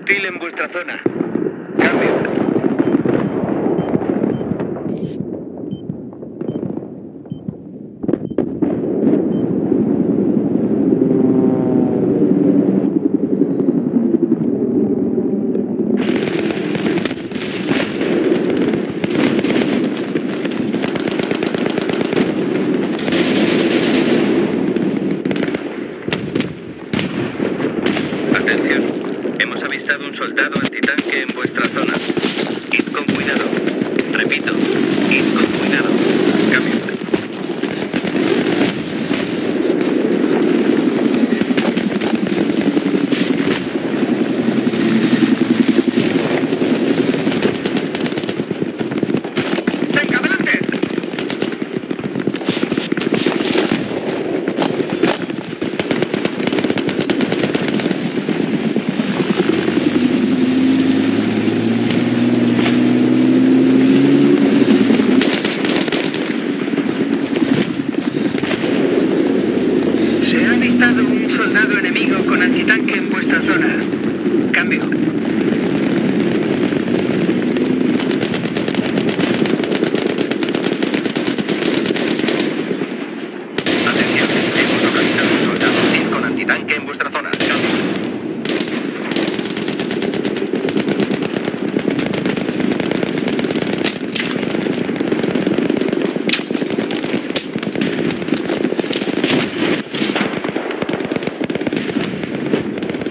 hostil en vuestra zona. Cambio. Atención, hemos avistado un soldado antitanque en vuestra zona. Id con cuidado. Repito, id con cuidado. Cambio. ¡Venga, adelante! Se ha avistado un soldado enemigo con antitanque en vuestra zona. Cambio. Atención, hemos localizado un soldado hostil con antitanque en vuestra zona. Cambio.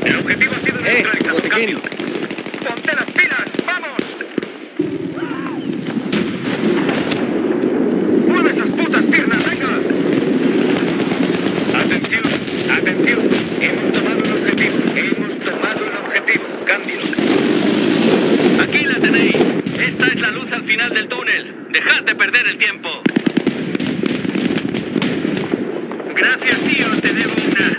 El objetivo ha sido neutralizado. botiquín. Cambio. ¡Ponte las pilas! ¡Vamos! ¡Mueve esas putas piernas! ¡Venga! Atención, atención. Hemos tomado el objetivo. Hemos tomado el objetivo. Cambio. Aquí la tenéis. Esta es la luz al final del túnel. Dejad de perder el tiempo. Gracias, tío. Te debo una.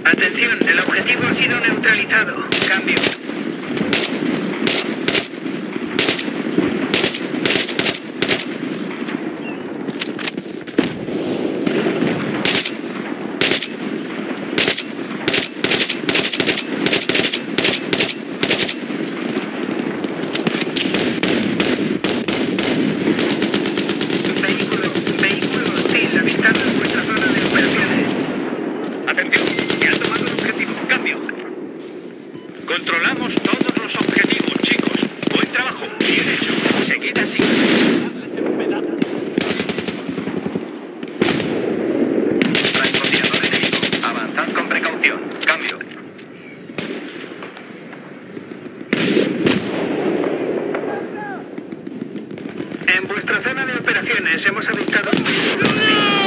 Atención, el objetivo ha sido neutralizado. Cambio. Vehículo hostil avistado en vuestra zona de operaciones. Atención, se ha tomado el objetivo. Cambio. Controlamos todos los objetivos, chicos. Buen trabajo. Bien hecho. Seguid así. Francotirador enemigo. Avanzad con precaución. Cambio. En vuestra zona de operaciones hemos avistado un vehículo hostil.